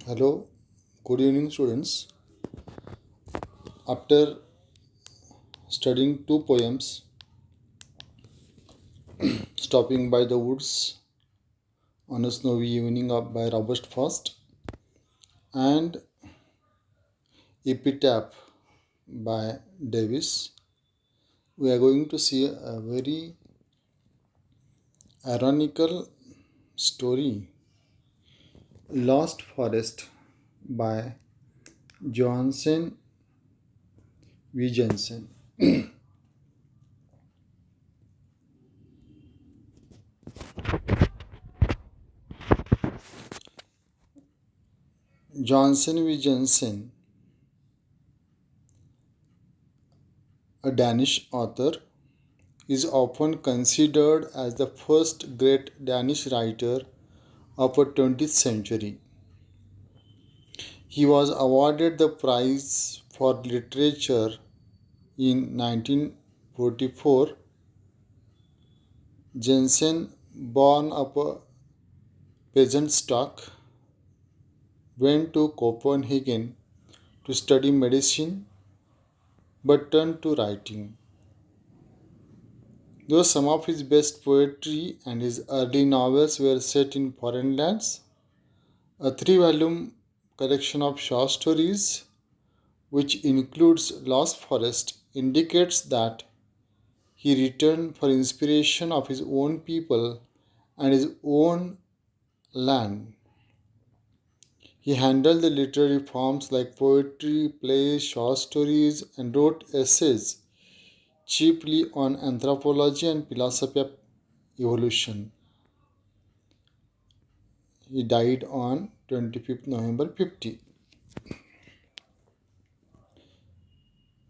Hello, good evening, students. After studying two poems, Stopping by the Woods on a Snowy Evening by Robert Frost and Epitaph by Davis, we are going to see a very ironical story, Lost Forest by Johansen V. Jensen. Johansen V. Jensen, a Danish author, is often considered as the first great Danish writer of the 20th century. He was awarded the prize for literature in 1944. Jensen, born of a peasant stock, went to Copenhagen to study medicine but turned to writing. Though some of his best poetry and his early novels were set in foreign lands, a three-volume collection of short stories, which includes Lost Forest, indicates that he returned for inspiration of his own people and his own land. He handled the literary forms like poetry, plays, short stories, and wrote essays chiefly on anthropology and philosophy of evolution. He died on 25th November 50.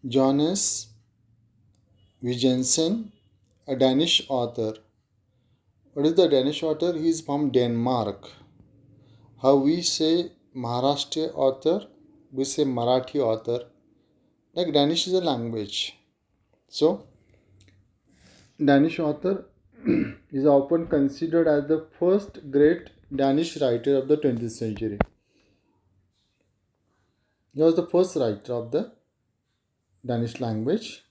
Johannes Vigensen, a Danish author. What is the Danish author? He is from Denmark. How we say Maharashtra author, we say Marathi author. Like Danish is a language. So, Danish author is often considered as the first great Danish writer of the 20th century. He was the first writer of the Danish language.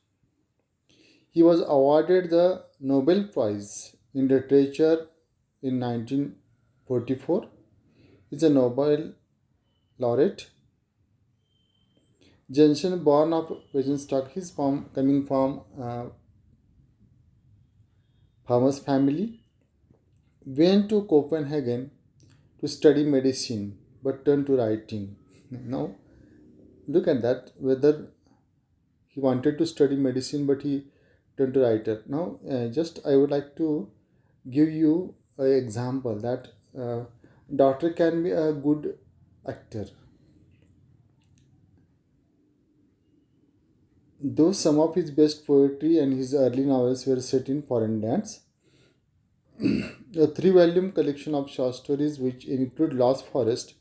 He was awarded the Nobel Prize in Literature in 1944. He is a Nobel laureate. Jensen, born of peasant stock, he is coming from farmer's family, went to Copenhagen to study medicine but turned to writing. Now, look at that, whether he wanted to study medicine but he turned to writer. Now, just I would like to give you an example that doctor can be a good actor. Though some of his best poetry and his early novels were set in foreign lands, a three-volume collection of short stories, which include Lost Forest,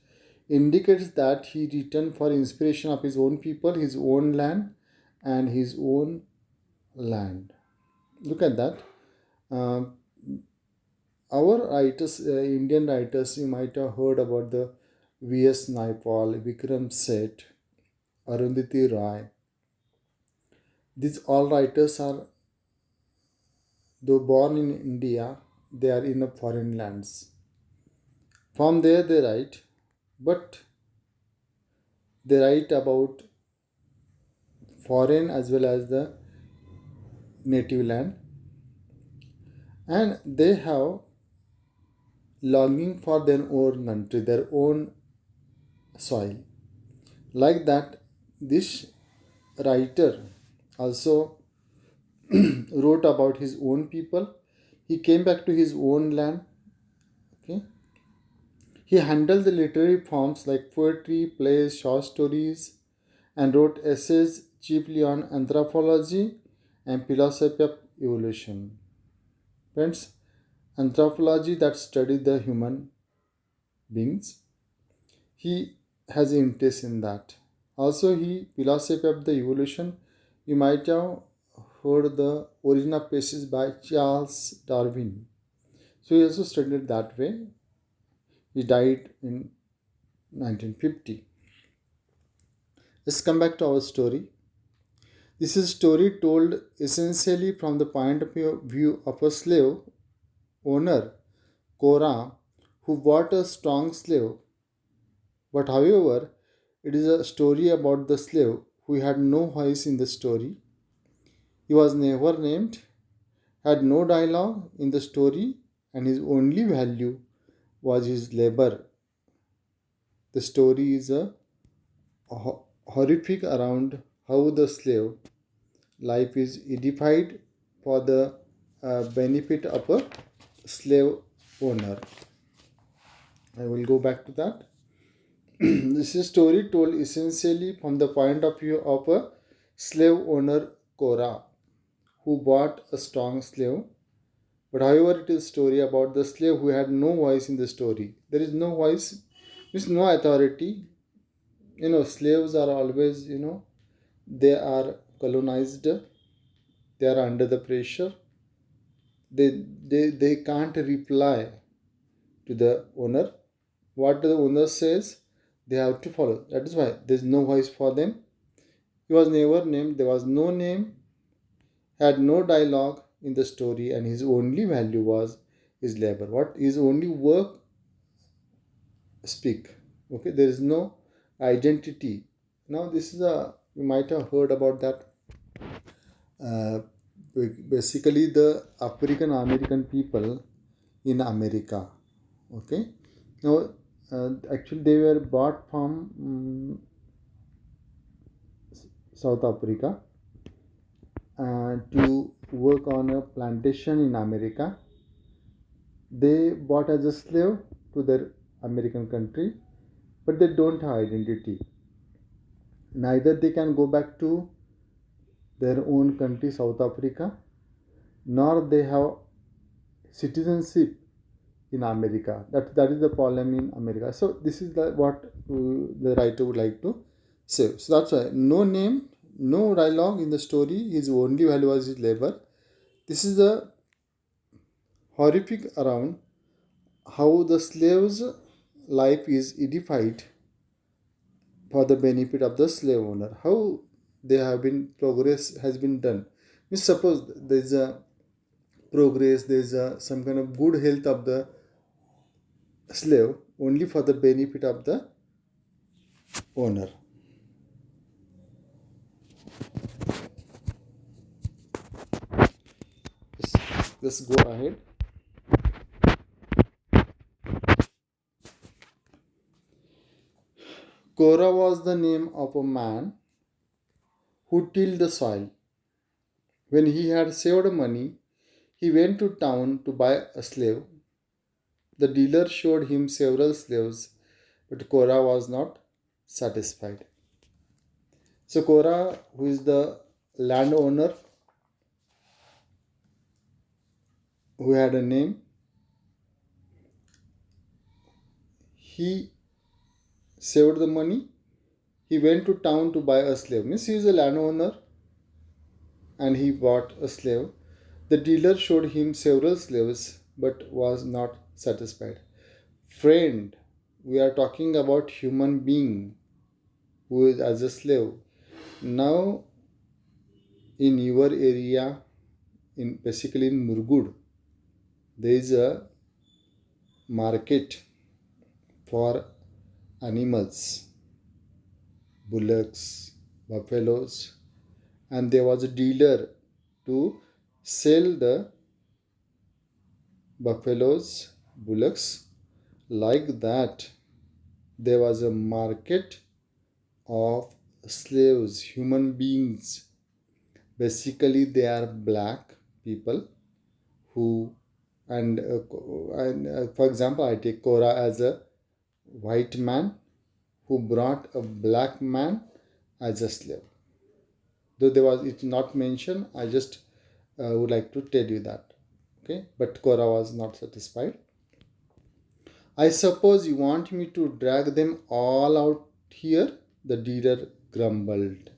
indicates that he returned for inspiration of his own people, his own land, and his own land. Look at that. Uh, our writers, Indian writers, you might have heard about the V.S. Naipaul, Vikram Seth, Arundhati Roy. These all writers are, though born in India, they are in the foreign lands. From there they write, but they write about foreign as well as the native land, and they have longing for their own country, their own soil. Like that, this writer also wrote about his own people. He came back to his own land. Okay, he handled the literary forms like poetry, plays, short stories, and wrote essays chiefly on anthropology and philosophy of evolution. Friends, anthropology that studies the human beings, he has interest in that. Also, he philosophy of the evolution. You might have heard the Origin of Species by Charles Darwin. So he also studied that way. He died in 1950. Let's come back to our story. This is a story told essentially from the point of view of a slave owner, Korah, who bought a strong slave. But however, it is a story about the slave who had no voice in the story. He was never named, had no dialogue in the story, and his only value was his labor. The story is a horrific around how the slave life is edified for the benefit of a slave owner. I will go back to that. This is a story told essentially from the point of view of a slave owner, Korah, who bought a strong slave. But however, it is a story about the slave who had no voice in the story. There is no voice, means no authority. Slaves are always, they are colonized, they are under the pressure. They can't reply to the owner. What the owner says, they have to follow. That is why there is no voice for them. He was never named, there was no name, had no dialogue in the story, and his only value was his labor. What his only work speak. Okay, there is no identity. Now, this is a you might have heard about that. Uh, Basically, the African American people in America. Okay, now actually they were bought from South Africa to work on a plantation in America. They bought as a slave to their American country, but they don't have identity. Neither they can go back to their own country, South Africa, nor they have citizenship in America. That is the problem in America. So this is what the writer would like to say. So that's why no name, no dialogue in the story. His only value was his labor. This is a horrific around how the slave's life is edified for the benefit of the slave owner. How they have been progress has been done. Means suppose there is a progress, there is a some kind of good health of the slave only for the benefit of the owner. Let's go ahead. Korah was the name of a man who tilled the soil. When he had saved money, he went to town to buy a slave. The dealer showed him several slaves, but Korah was not satisfied. So Korah, who is the landowner, who had a name, he saved the money. He went to town to buy a slave. Means he is a landowner and he bought a slave. The dealer showed him several slaves but was not satisfied. Friend, we are talking about human being who is as a slave. Now in your area, in basically in Murgud, there is a market for animals, bullocks, buffaloes, and there was a dealer to sell the buffaloes, bullocks. Like that, there was a market of slaves, human beings. Basically, they are black people who, and for example, I take Korah as a white man who brought a black man as a slave. Though there was it not mentioned, I just would like to tell you that. Okay, but Korah was not satisfied. I suppose you want me to drag them all out here? The dealer grumbled.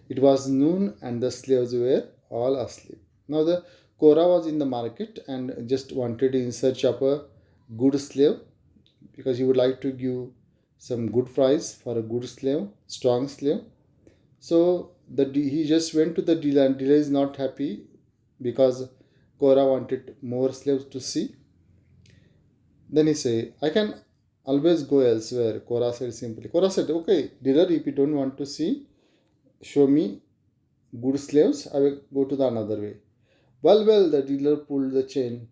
It was noon and the slaves were all asleep. Now the Korah was in the market and just wanted in search of a good slave because he would like to give some good price for a good slave, strong slave. So he just went to the dealer, and dealer is not happy because Korah wanted more slaves to see. Then he say, I can always go elsewhere. Korah said simply. Korah said, okay, dealer, if you don't want to see, show me good slaves, I will go to the another way. Well, the dealer pulled the chain.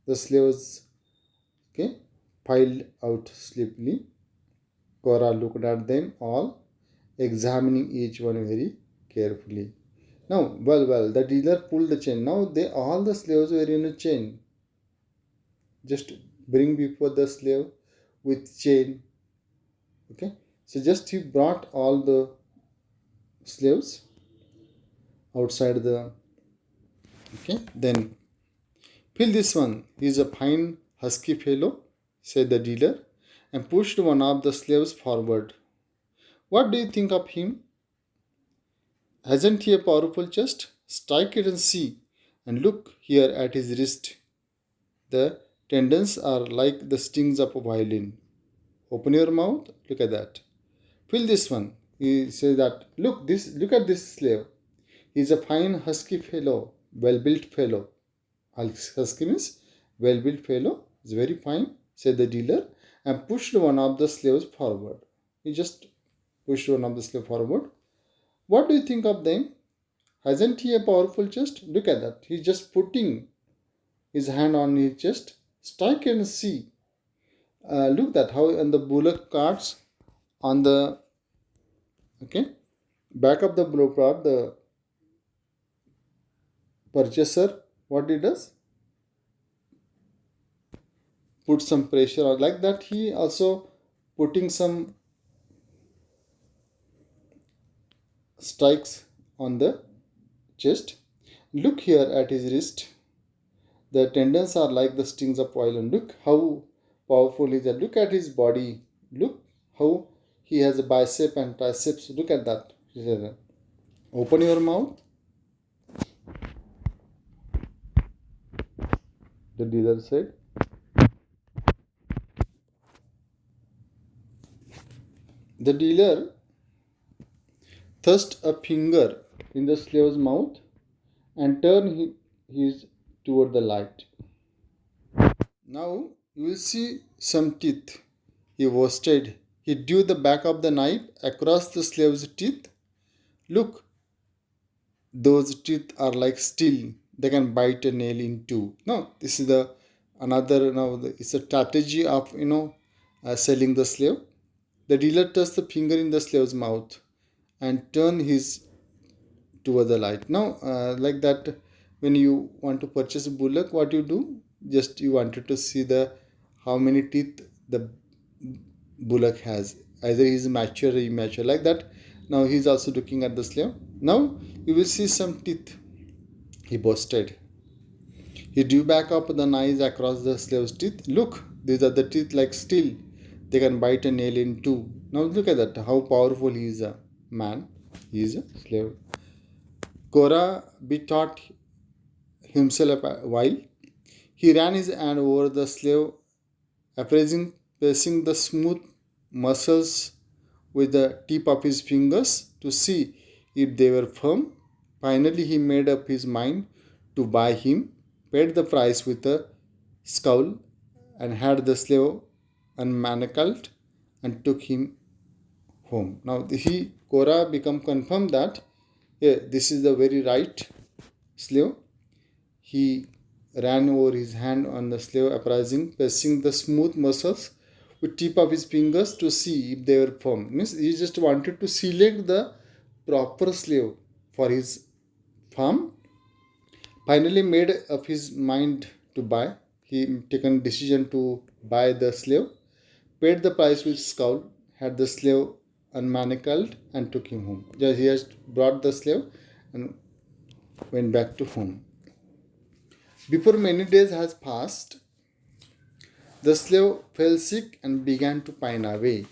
The slaves, okay, piled out sleepily. Korah looked at them all, examining each one very carefully. Now, the dealer pulled the chain. Now they all the slaves were in a chain. Just bring before the slave with chain. Okay. So just he brought all the slaves outside the, okay. Then feel this one. He is a fine husky fellow, said the dealer, and pushed one of the slaves forward. What do you think of him? Hasn't he a powerful chest? Strike it and see. And look here at his wrist. The tendons are like the strings of a violin. Open your mouth. Look at that. Feel this one. He says that, look at this slave. He is a fine husky fellow, well-built fellow. Husky means well-built fellow. Is very fine, said the dealer, and pushed one of the slaves forward. He just pushed one of the slaves forward. What do you think of them? Hasn't he a powerful chest? Look at that. He's just putting his hand on his chest. Strike and see. Look that how on the bullock carts on the, okay, back of the bullock cart, the purchaser, what he does, put some pressure or like that. He also putting some strikes on the chest. Look here at his wrist. The tendons are like the stings of violin. Look how powerful he is. Look at his body. Look how he has a bicep and triceps. Look at that. Open your mouth. The dealer said. The dealer thrust a finger in the slave's mouth and turned his toward the light. Now you will see some teeth. He boasted. He drew the back of the knife across the slave's teeth. Look, those teeth are like steel. They can bite a nail in two. No, this is the another. It's a strategy of selling the slave. The dealer touched the finger in the slave's mouth and turned his toward the light. Now, like that, when you want to purchase a bullock, what you do? Just you wanted to see the how many teeth the bullock has. Either he is mature or immature, like that. Now he is also looking at the slave. Now you will see some teeth. He boasted. He drew back up the knives across the slave's teeth. Look, these are the teeth like steel. They can bite a nail in two. Now look at that. How powerful he is a man. He is a slave. Korah bethought himself a while. He ran his hand over the slave, pressing the smooth muscles with the tip of his fingers to see if they were firm. Finally, he made up his mind to buy him, paid the price with a scowl, and had the slave unmanacled and took him home. Now, Korah become confirmed that, yeah, this is the very right slave. He ran over his hand on the slave, uprising, pressing the smooth muscles with tip of his fingers to see if they were firm. Means he just wanted to select the proper slave for his farm. Finally made up his mind to buy. He taken decision to buy the slave, paid the price with scowl, had the slave unmanacled and took him home. He just brought the slave and went back to home. Before many days has passed, the slave fell sick and began to pine away.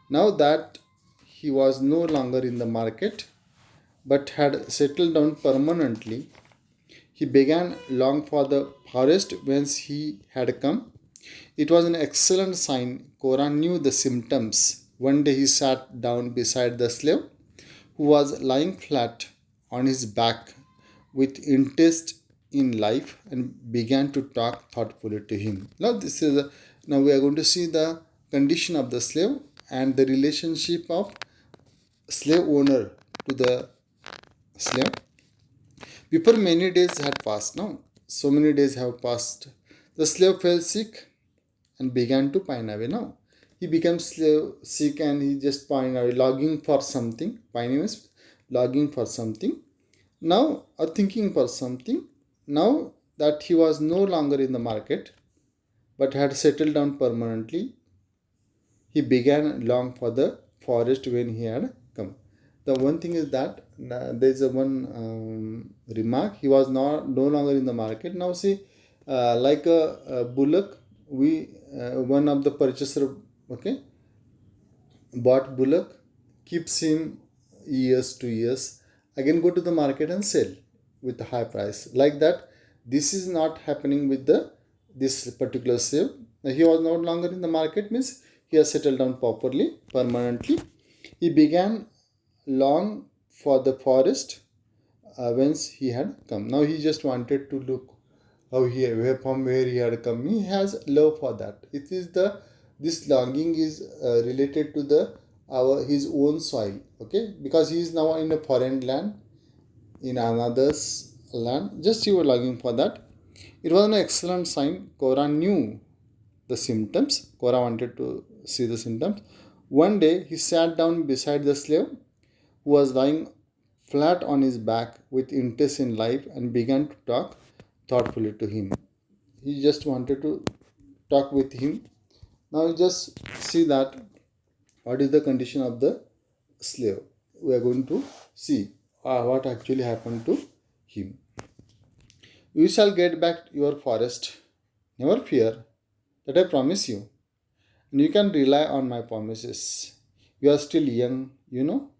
Now that he was no longer in the market but had settled down permanently, he began long for the forest whence he had come. It was an excellent sign. Korah knew the symptoms. One day he sat down beside the slave, who was lying flat on his back with interest in life, and began to talk thoughtfully to him. Now we are going to see the condition of the slave and the relationship of slave owner to the slave. Before many days had passed, now so many days have passed. The slave fell sick and began to pine away. Now he became sick and he just pined away, longing for something. Pining means longing for something. Now, or thinking for something. Now that he was no longer in the market but had settled down permanently, he began long for the forest when he had come. The one thing is that there is a one remark. He was not no longer in the market. Now see, like a bullock, we one of the purchaser, okay, bought bullock, keeps him years to years, again go to the market and sell with a high price. Like that, this is not happening with the this particular slave. He was no longer in the market means he has settled down properly, permanently. He began long for the forest whence he had come. Now he just wanted to look how he from where he had come. He has love for that. It is the this longing is related to the our his own soil. Okay, because he is now in a foreign land, in another's land. Just he was longing for that. It was an excellent sign. Korah knew the symptoms. Korah wanted to see the symptoms. One day he sat down beside the slave who was lying flat on his back with interest in life, and began to talk thoughtfully to him. He just wanted to talk with him. Now just see that what is the condition of the slave. We are going to see what actually happened to him. You shall get back your forest. Never fear, that I promise you. And you can rely on my promises. You are still young, you know.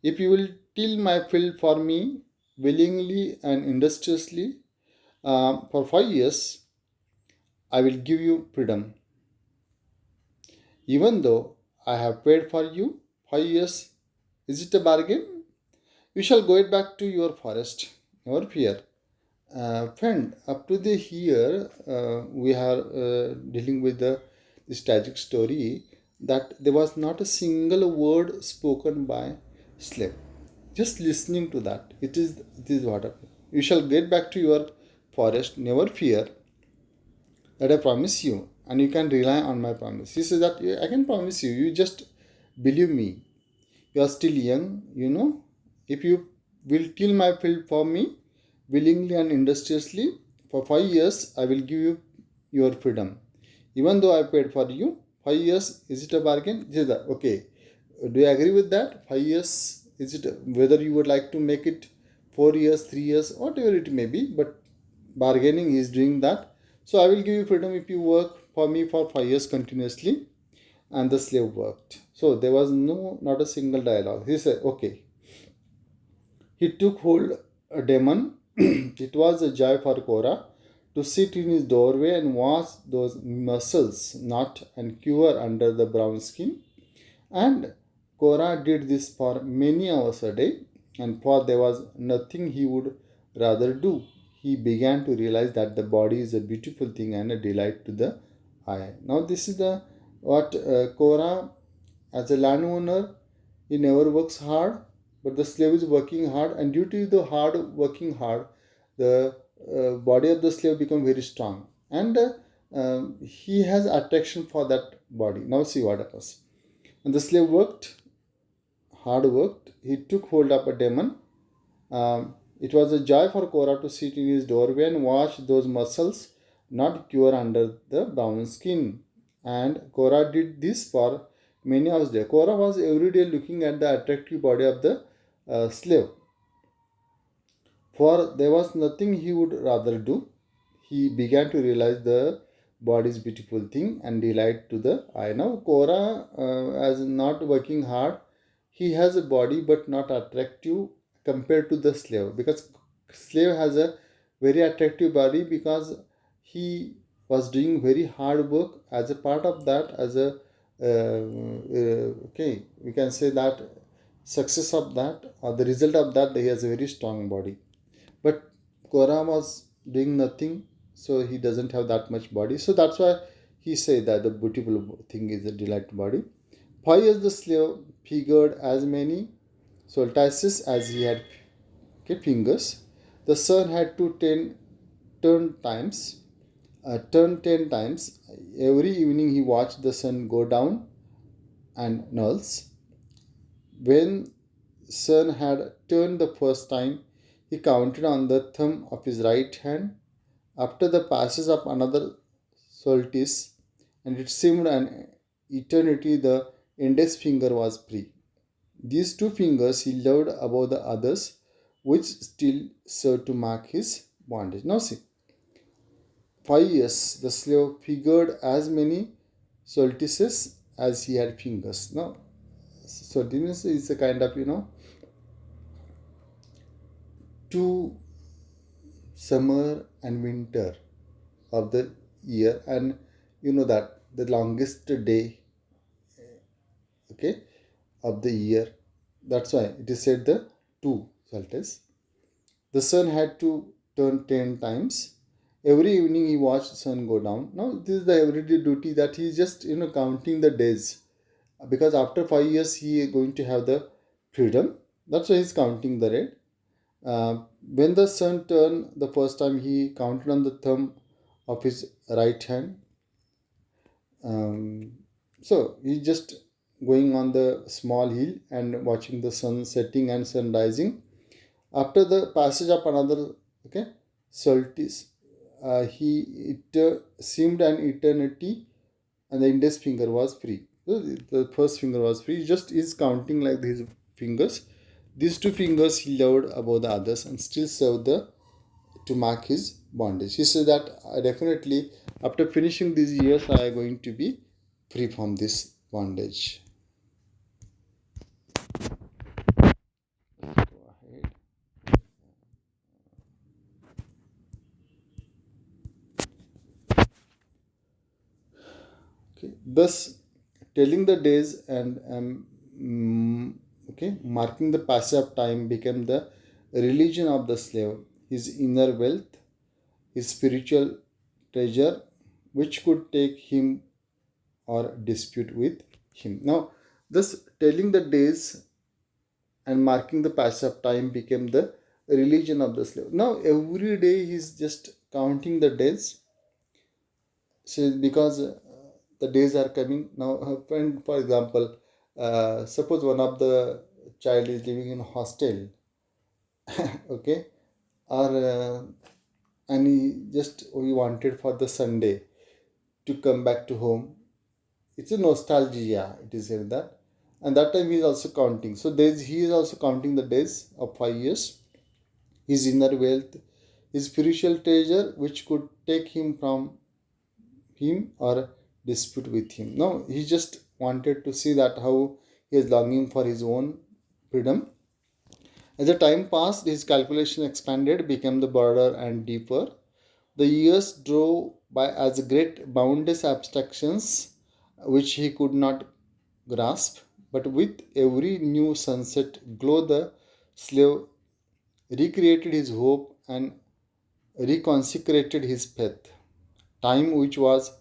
If you will till my field for me willingly and industriously for 5 years, I will give you freedom. Even though I have paid for you 5 years, is it a bargain? You shall go it back to your forest. Never fear. Friend, up to the here, we are dealing with this tragic story that there was not a single word spoken by slave. Just listening to that, it is what happened. You shall get back to your forest. Never fear, that I promise you, and you can rely on my promise. He says that I can promise you. You just believe me. You are still young, you know. If you will till my field for me, willingly and industriously, for 5 years, I will give you your freedom. Even though I paid for you, 5 years, is it a bargain? Is that okay? Do you agree with that? 5 years, is it whether you would like to make it 4 years, 3 years, whatever it may be, but bargaining is doing that. So I will give you freedom if you work for me for 5 years continuously. And the slave worked. So there was not a single dialogue. He said, okay. He took hold a demon. It was a joy for Korah to sit in his doorway and watch those muscles knot and cure under the brown skin. And Korah did this for many hours a day, and for there was nothing he would rather do. He began to realize that the body is a beautiful thing and a delight to the eye. Now, this is the what Korah, as a landowner, he never works hard, but the slave is working hard, and due to the hard working hard, the body of the slave become very strong, and he has attraction for that body. Now, see what happens. And the slave worked, hard worked. He took hold of a demon. It was a joy for Korah to sit in his doorway and watch those muscles not cure under the brown skin. And Korah did this for many hours there. Korah was every day looking at the attractive body of the slave, for there was nothing he would rather do. He began to realize the body's beautiful thing and delight to the eye. Now, Korah, as not working hard, he has a body but not attractive compared to the slave, because slave has a very attractive body because he was doing very hard work. As a part of that, as a okay, we can say that success of that, or the result of that, he has a very strong body. But Kora was doing nothing, so he doesn't have that much body. So that's why he said that the beautiful thing is the delight body. 5 years the slave figured as many solstices as he had, okay, fingers. The sun had to turn times, turn 10 times. Every evening he watched the sun go down and nulls. When sun had turned the first time, he counted on the thumb of his right hand. After the passage of another solstice, and it seemed an eternity, the index finger was free. These two fingers he loved above the others, which still served to mark his bondage. Now see, 5 years the slave figured as many solstices as he had fingers. Now, solstice is a kind of, two summer and winter of the year, and you know that the longest day, okay, of the year. That's why it is said the two solstices. The sun had to turn 10 times. Every evening he watched the sun go down. Now this is the everyday duty that he is just, counting the days, because after 5 years he is going to have the freedom. That's why he's counting the rate. When the sun turned the first time, he counted on the thumb of his right hand. Um, so he's just going on the small hill and watching the sun setting and sun rising. After the passage of another, okay, solstice, it seemed an eternity, and the index finger was free. So the first finger was free. He just is counting like his fingers. These two fingers he loved above the others and still serve the to mark his bondage. He said that definitely after finishing these years, I am going to be free from this bondage. Let's go ahead. Okay. Thus, telling the days and okay, marking the passage of time became the religion of the slave. His inner wealth, his spiritual treasure, which could take him or dispute with him. Now, thus telling the days and marking the passage of time became the religion of the slave. Now, every day he's just counting the days. So, because the days are coming now, when, for example, suppose one of the child is living in a hostel, okay, or and he wanted for the Sunday to come back to home. It's a nostalgia, it is said that. And that time he is also counting. So days, he is also counting the days of 5 years. His inner wealth, his spiritual treasure, which could take him from him or dispute with him. No, he just wanted to see that how he is longing for his own freedom. As the time passed, his calculation expanded, became the broader and deeper. The years drove by as great boundless abstractions which he could not grasp, but with every new sunset glow, the slave recreated his hope and reconsecrated his faith. Time, which was,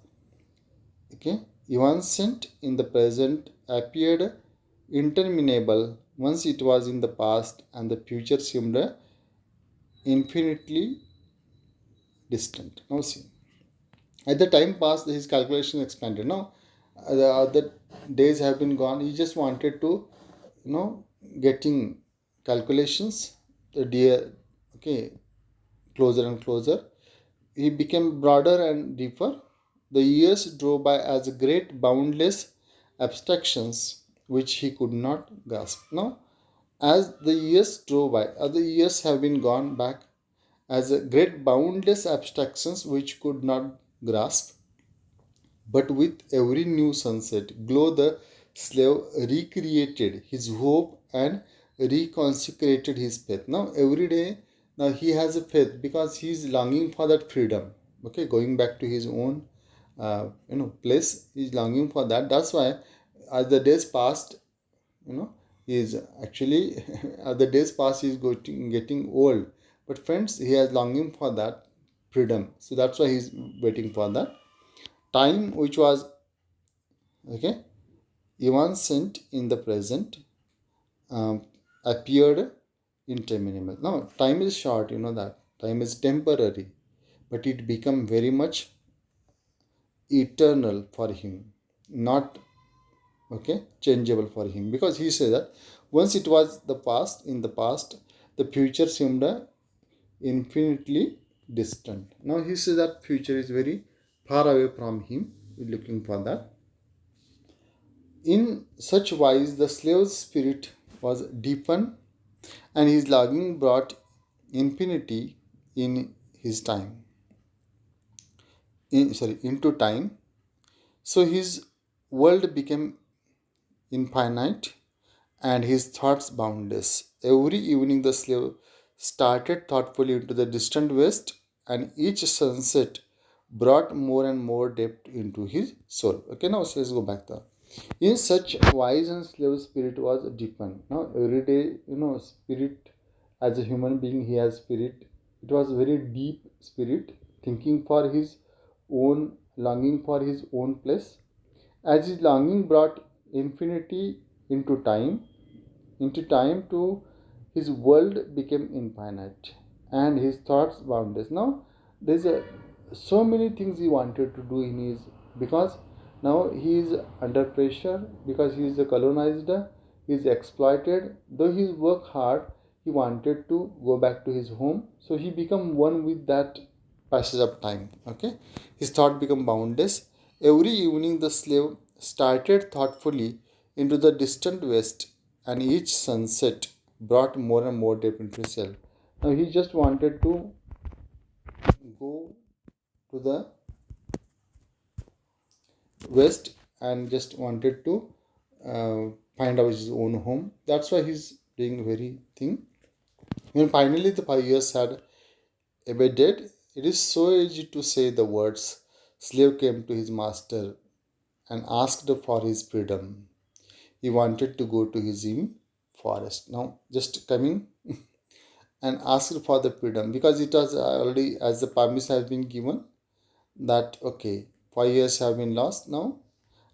okay, evanescent in the present, appeared interminable once it was in the past, and the future seemed infinitely distant. Now, see, as the time passed, his calculation expanded. Now, the other days have been gone. He just wanted to, getting calculations, the dear, okay, closer and closer. He became broader and deeper. The years drove by as great boundless abstractions which he could not grasp. Now, as the years drove by, other years have been gone back as a great boundless abstractions which could not grasp, but with every new sunset glow, the slave recreated his hope and reconsecrated his faith. Now, every day, now he has a faith because he is longing for that freedom. Okay, going back to his own place. He's longing for that. That's why as the days passed, you know he is actually as the days pass, he is getting old. But friends, he has longing for that freedom, so that's why he's waiting for that time which was okay evanescent in the present, um, appeared interminable. Now time is short, that time is temporary, but it become very much eternal for him, not okay changeable for him, because he said that once it was the past, in the past the future seemed infinitely distant. Now he says that future is very far away from him, looking for that. In such wise the slave's spirit was deepened, and his longing brought infinity in his time, into time. So his world became infinite and his thoughts boundless. Every evening the slave started thoughtfully into the distant west, and each sunset brought more and more depth into his soul. Okay, now so let's go back there. In such wise and slave spirit was deepened. Now every day, spirit, as a human being, he has spirit. It was very deep spirit, thinking for his own, longing for his own place. As his longing brought infinity into time, to his world became infinite and his thoughts boundless. Now there's so many things he wanted to do in his, because now he is under pressure, because he is a colonized, he is exploited. Though he worked hard, he wanted to go back to his home, so he become one with that passage of time. Okay, his thought become boundless. Every evening the slave started thoughtfully into the distant west, and each sunset brought more and more depth into himself. Now he just wanted to go to the west and just wanted to uh, find out his own home. That's why he's doing very thing. When finally the 5 years had abeded, it is so easy to say the words. Slave came to his master and asked for his freedom. He wanted to go to his forest. Now, just coming and asked for the freedom, because it was already, as the permission has been given, that okay, 5 years have been lost now.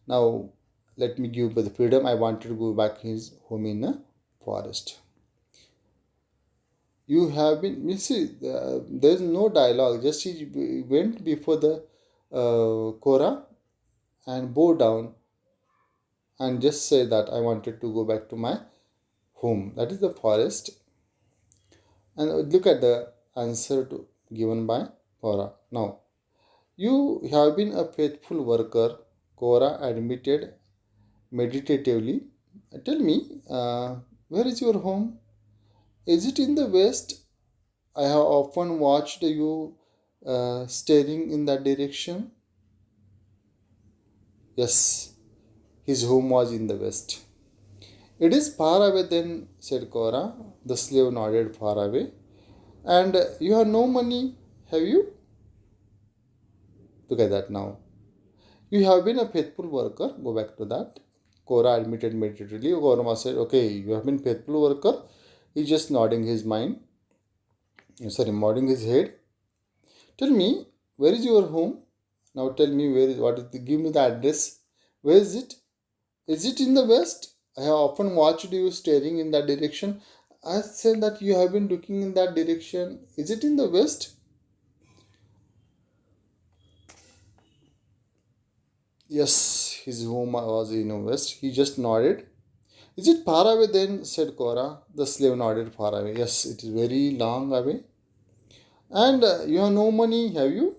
Now, let me give the freedom. I wanted to go back his home in the forest. You have been, you see, there is no dialogue. Just he went before the Korah and bow down and just say that I wanted to go back to my home. That is the forest. And look at the answer given by Korah. Now, you have been a faithful worker, Korah admitted meditatively. Tell me, where is your home? Is it in the west? I have often watched you staring in that direction. Yes, his home was in the west. It is far away then, said Cora. The slave nodded, far away. And you have no money, have you? Look at that now. You have been a faithful worker. Go back to that. Cora admitted meditatively. Cora said, okay, you have been faithful worker. He's just nodding his mind. Nodding his head. Tell me, where is your home? Now tell me give me the address. Where is it? Is it in the west? I have often watched you staring in that direction. I said that you have been looking in that direction. Is it in the west? Yes, his home was in the west. He just nodded. Is it far away then? Said Cora. The slave nodded, far away. Yes, it is very long away. And you have no money, have you?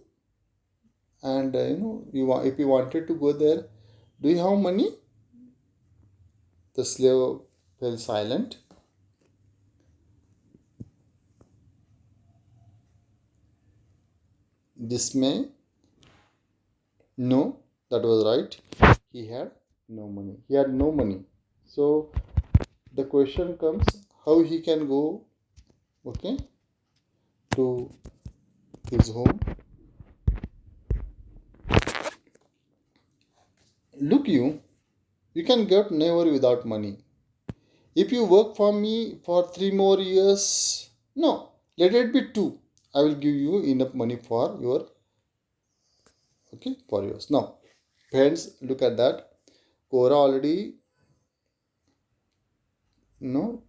And if you wanted to go there, do you have money? The slave fell silent. Dismay. No, that was right. He had no money. He had no money. So the question comes, how he can go, okay, to his home. Look, you can get nowhere without money. If you work for me for 3 more years, no, let it be two. I will give you enough money for your, okay, for yours. Now, parents, look at that. Cora already,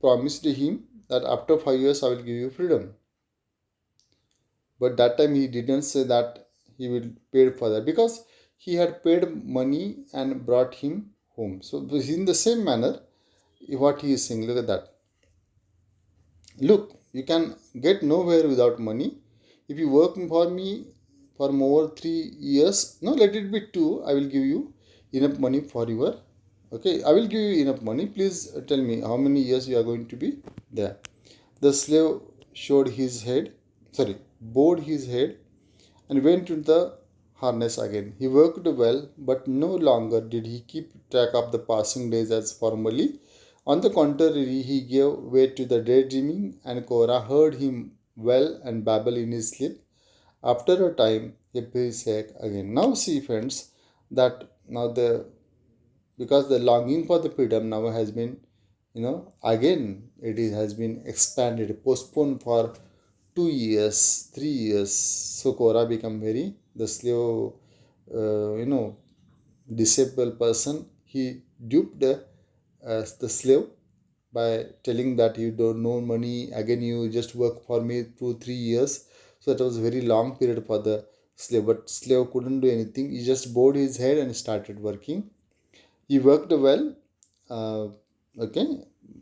promised him that after 5 years I will give you freedom. But that time he didn't say that he will pay for that, because he had paid money and brought him home. So in the same manner, what he is saying, look at that. Look, you can get nowhere without money. If you work for me for more 3 years, no, let it be two. I will give you enough money for your. Okay, I will give you enough money. Please tell me how many years you are going to be there. The slave showed his head, bowed his head, and went to the harness again. He worked well, but no longer did he keep track of the passing days as formerly. On the contrary, he gave way to the daydreaming, and Cora heard him well and babble in his sleep. After a time, he said again. Now, see, friends, that now the because the longing for the freedom now has been, again has been expanded, postponed for 2 years, 3 years. So Cora become very the slave, disabled person. He duped the slave by telling that you don't know money. Again, you just work for me 2 3 years. So that was a very long period for the slave. But slave couldn't do anything. He just bowed his head and started working. He worked well, uh, okay,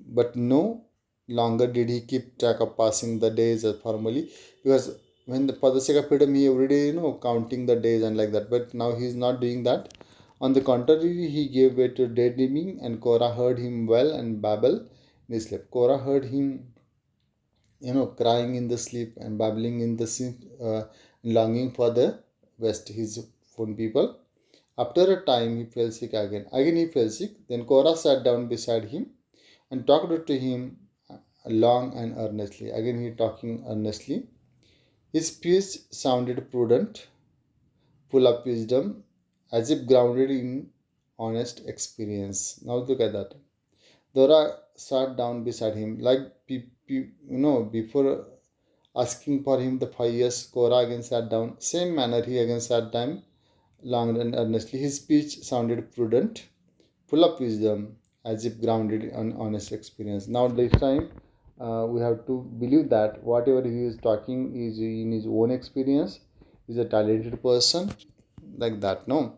but no longer did he keep track of passing the days as formally, because when the for the sake of freedom he every day counting the days and like that. But now he is not doing that. On the contrary, he gave way to daydreaming, and Cora heard him well and babble in his sleep. Cora heard him, crying in the sleep and babbling in the sleep, longing for the West, his own people. After a time, he fell sick again. Again, he fell sick. Then Cora sat down beside him and talked to him long and earnestly. Again, he talking earnestly. His speech sounded prudent, full of wisdom, as if grounded in honest experience. Now look at that. Dora sat down beside him, like before asking for him the 5 years. Cora again sat down. Same manner, he again sat down long and earnestly. His speech sounded prudent, full of wisdom, as if grounded on honest experience. Now, this time, we have to believe that whatever he is talking is in his own experience. He's a talented person, like that. No,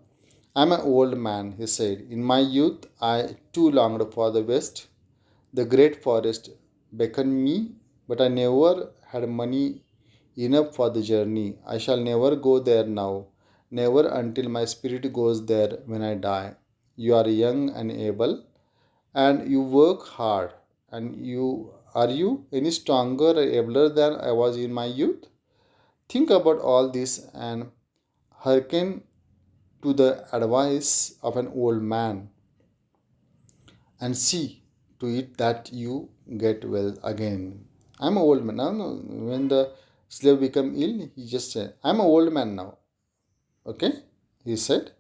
I'm an old man, he said. In my youth, I too longed for the West. The great forest beckoned me, but I never had money enough for the journey. I shall never go there now, never until my spirit goes there when I die. You are young and able, and you work hard. And you any stronger or abler than I was in my youth? Think about all this and hearken to the advice of an old man, and see to it that you get well again. I'm an old man now. No, when the slave become ill, he just said, I'm an old man now. Okay, he said,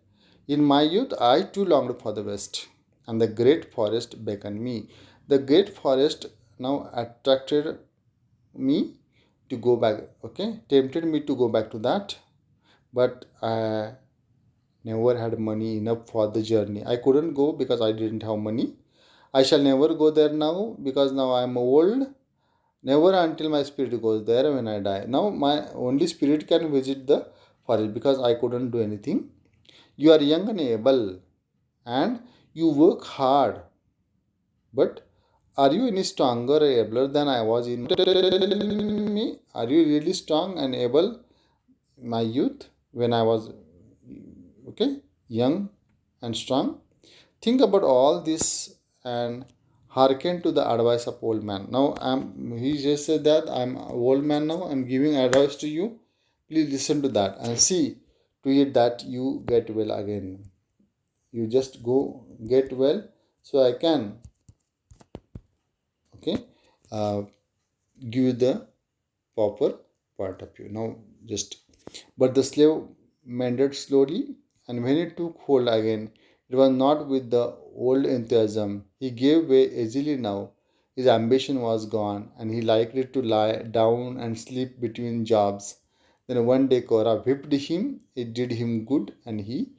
in my youth I too longed for the West, and the great forest beckoned me. The great forest now attracted me to go back. Okay, tempted me to go back to that, but I never had money enough for the journey. I couldn't go because I didn't have money. I shall never go there now because now I am old. Never until my spirit goes there when I die. Now my only spirit can visit the forest because I couldn't do anything. You are young and able, and you work hard. But are you any stronger or abler than I was in me? Are you really strong and able, my youth, when I was young and strong? Think about all this and hearken to the advice of old man. Now he just said that I'm old man now. I'm giving advice to you. Please listen to that and see to it that you get well again. You just go get well, so I can okay uh, give you the proper point of view. Now just but the slave mended slowly, and when it took hold again, It was not with the old enthusiasm. He gave way easily now. His ambition was gone, and he liked to lie down and sleep between jobs. Then one day Cora whipped him. It did him good, and he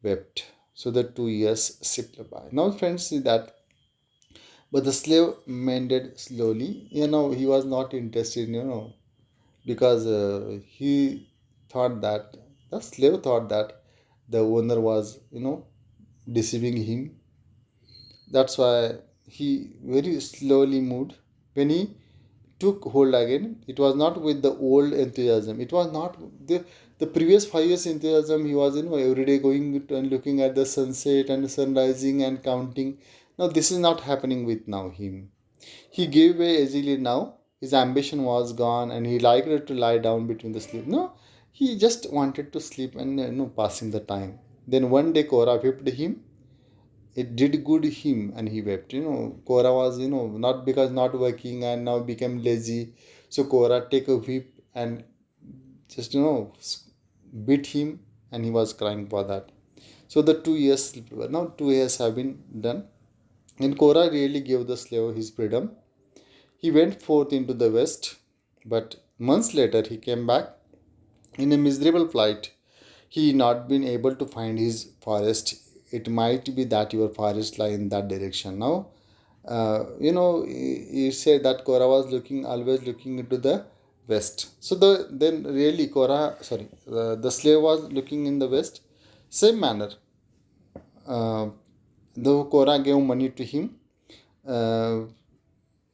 wept. So the 2 years slipped by. Now, friends, see that. But the slave mended slowly. He was not interested, because he thought that the slave thought that the owner was, deceiving him. That's why he very slowly moved. When he took hold again, it was not with the old enthusiasm. It was not the previous 5 years enthusiasm. He was, every day going and looking at the sunset and sun rising and counting. Now this is not happening with now him. He gave way easily now. His ambition was gone, and he liked to lie down between the sleep. No, he just wanted to sleep and, passing the time. Then one day Cora whipped him. It did good him, and he wept. Cora was, not because not working and now became lazy. So Cora take a whip and just, beat him, and he was crying for that. So the 2 years, now 2 years have been done, and Cora really gave the slave his freedom. He went forth into the west, but months later he came back in a miserable plight. He not been able to find his forest. It might be that your forest lie in that direction. Now, you said that Korah was looking always looking into the west. So then really Korah, sorry, the slave was looking in the west. Same manner, uh, though Korah gave money to him, uh,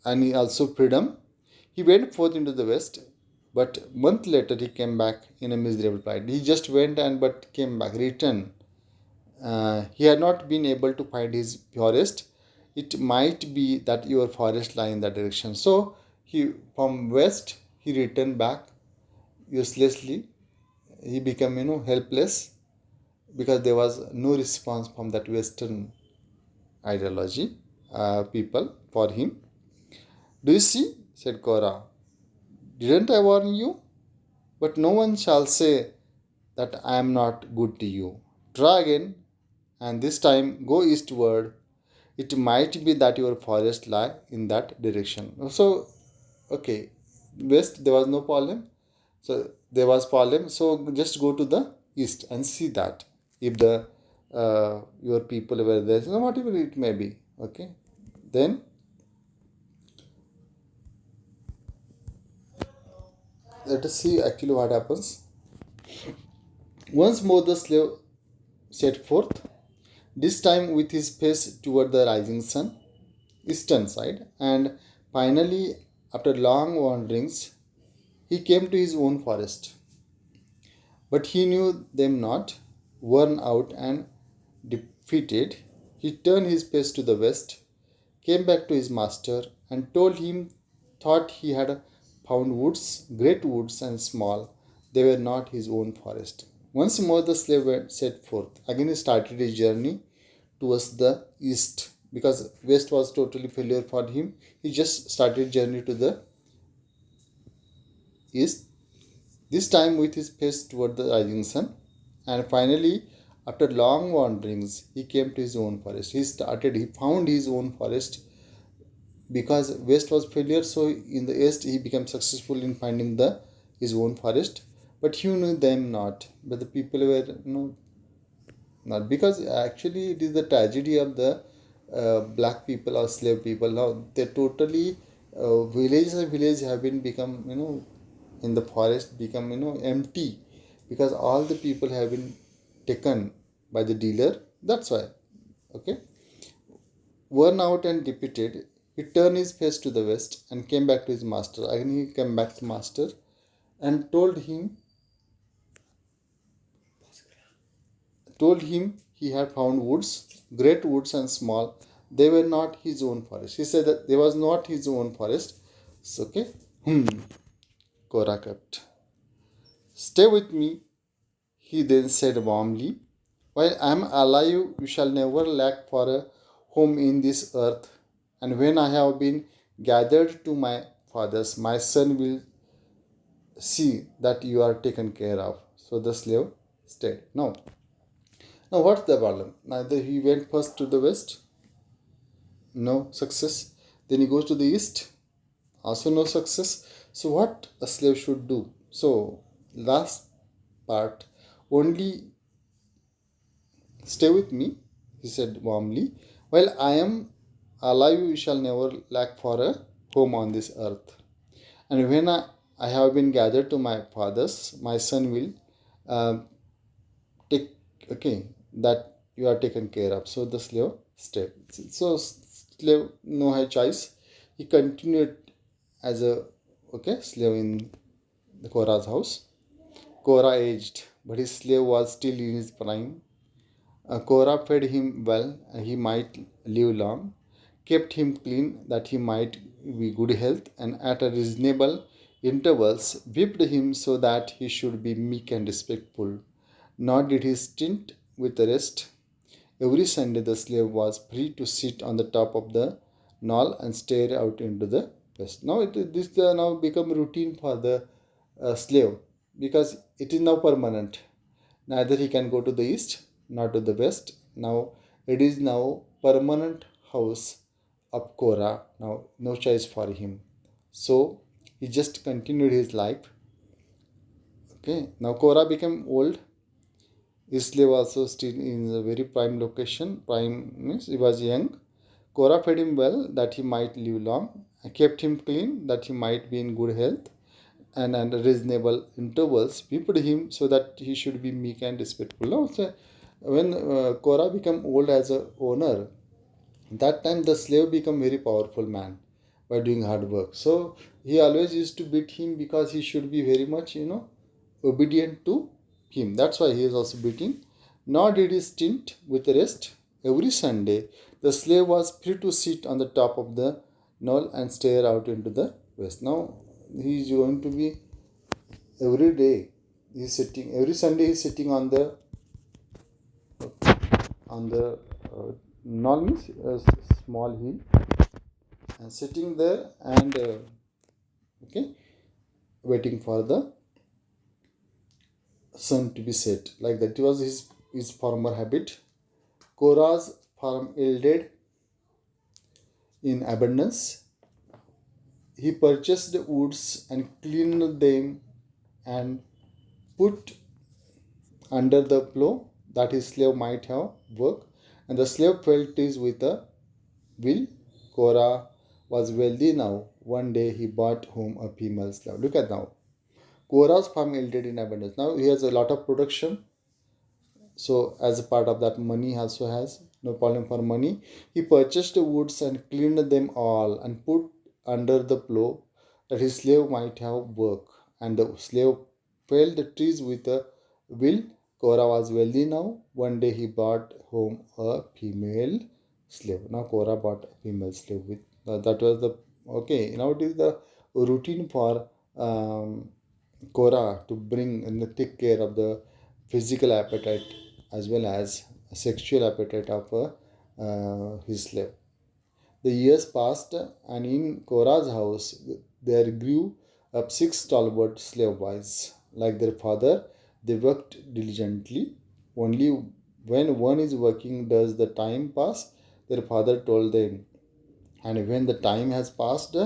and he also freedom. He went forth into the west, but month later he came back in a miserable plight. He just went and but came back, returned. He had not been able to find his forest. It might be that your forest lie in that direction. So he from west he returned back uselessly. He became helpless because there was no response from that Western ideology people for him. Do you see? Said Cora. Didn't I warn you? But no one shall say that I am not good to you. Try again, and this time go eastward. It might be that your forest lie in that direction. So, okay, west there was no problem. So there was problem. So just go to the east and see that if the your people were there, so whatever it may be. Okay, then let us see actually what happens. Once more the slave set forth, this time with his face toward the rising sun, eastern side, and finally, after long wanderings, he came to his own forest. But he knew them not, worn out and defeated. He turned his face to the west, came back to his master, and told him thought he had found woods, great woods and small. They were not his own forest. Once more the slave set forth. Again he started his journey towards the east because west was totally failure for him. He just started journey to the east, this time with his face toward the rising sun. And finally, after long wanderings, he came to his own forest. He found his own forest because west was failure. So in the east, he became successful in finding the his own forest. But he knew them not. But the people were, not because actually it is the tragedy of the black people or slave people. Now they totally villages and villages have been become in the forest become empty because all the people have been taken by the dealer. That's why. Okay, worn out and defeated, he turned his face to the west and came back to his master. Again he came back to master and told him he had found woods, great woods and small. They were not his own forest. He said that they was not his own forest. So, okay. Cora kept. Stay with me, he then said warmly. While I am alive, you shall never lack for a home in this earth. And when I have been gathered to my fathers, my son will see that you are taken care of. So the slave stayed. Now, Now, what's the problem? Neither he went first to the west, no success. Then he goes to the east, also no success. So, what a slave should do? So, last part, only stay with me, he said warmly. While I am alive, you shall never lack for a home on this earth. And when I have been gathered to my fathers, my son will uh, take, okay, that you are taken care of. So the slave stayed. So slave no had choice. He continued as a, okay, slave in the Korah's house. Korah aged, but his slave was still in his prime. Korah fed him well and he might live long, kept him clean that he might be good health, and at a reasonable intervals whipped him so that he should be meek and respectful. Nor did he stint with the rest. Every Sunday the slave was free to sit on the top of the knoll and stare out into the west. Now this now become routine for the slave, because it is now permanent. Neither he can go to the east nor to the west. Now it is now permanent house of Korah. Now no choice for him. So he just continued his life. Okay. Now Korah became old. His slave also still in a very prime location. Prime means he was young. Korah fed him well that he might live long, kept him clean that he might be in good health, and under reasonable intervals whipped him so that he should be meek and respectful. Now, so when Korah became old as a owner, that time the slave become very powerful man by doing hard work. So he always used to beat him because he should be very much, obedient to him. That's why he is also beating. Nor did he stint with the rest. Every Sunday the slave was free to sit on the top of the knoll and stare out into the west. Now he is going to be every day, he's sitting every Sunday, he's sitting on the knoll, means a small hill, and sitting there and okay, waiting for the sun to be set. Like that was his former habit. Korah's farm yielded in abundance. He purchased woods and cleaned them and put under the plow that his slave might have work. And the slave felt his with a will. Korah was wealthy now. One day he brought home a female slave. Look at now. Korah's farm yielded in abundance. Now he has a lot of production. So as a part of that, money also has no problem for money. He purchased the woods and cleaned them all and put under the plow that his slave might have work. And the slave felled the trees with a will. Korah was wealthy now. One day he brought home a female slave. Now Korah bought a female slave with that was the, okay. Now it is the routine for Korah to bring and take care of the physical appetite as well as sexual appetite of his slave. The years passed, and in Korah's house there grew up six stalwart slave boys. Like their father, they worked diligently. Only when one is working does the time pass, their father told them. And when the time has passed,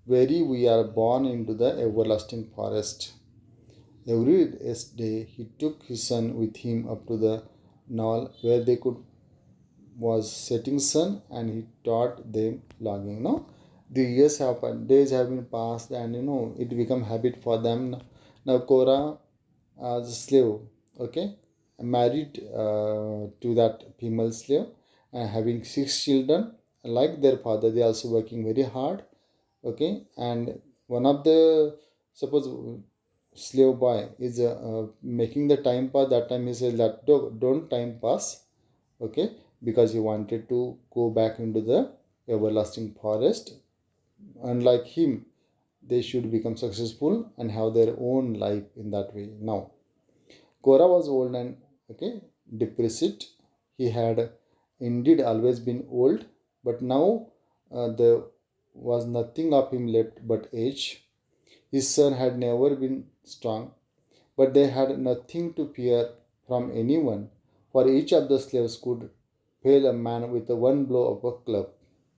very we are born into the everlasting forest. Every day he took his son with him up to the knoll where they could was setting sun, and he taught them logging. Now the years happened, days have been passed, and it become habit for them. Now Korah as a slave, okay, married to that female slave and having six children. Like their father, they also working very hard, okay. And one of the, suppose slave boy is making the time pass, that time he says that don't time pass, okay, because he wanted to go back into the everlasting forest. Unlike him, they should become successful and have their own life in that way. Now Korah was old and, okay, depressed. He had indeed always been old, but now there was nothing of him left but age. His son had never been strong, but they had nothing to fear from anyone. For each of the slaves could fell a man with one blow of a club.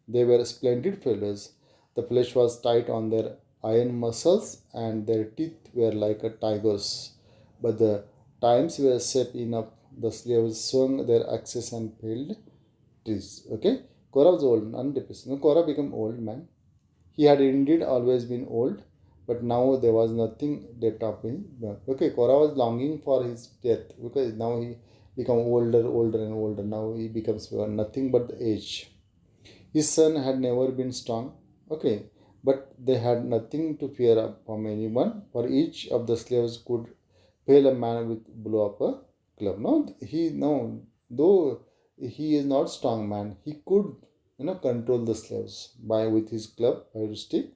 They were splendid fellows. The flesh was tight on their iron muscles, and their teeth were like a tiger's. But the times were set enough. The slaves swung their axes and felled trees. Okay, Korah was old, undepressed. No, Korah became old man. He had indeed always been old, but now there was nothing left of him. Okay, Korah was longing for his death because now he become older and older. Now he becomes nothing but the age. His son had never been strong. Okay, but they had nothing to fear from anyone, for each of the slaves could fail a man with blow up a club. No, though he is not strong man, he could control the slaves by with his club by his stick.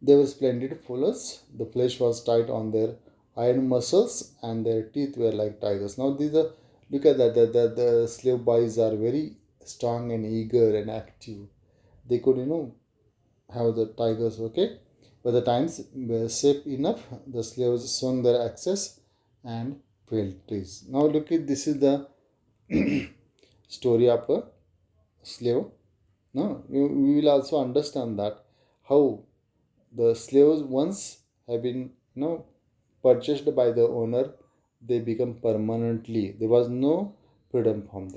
They were splendid fullers. The flesh was tight on their iron muscles, and their teeth were like tigers. Now these are look at that. The slave boys are very strong and eager and active. They could have the tigers. Okay, but the times were safe enough. The slaves swung their axes and felled trees. Now look at this is the story of a slave. No, we will also understand that how the slaves once have been purchased by the owner, they become permanently. There was no freedom from them.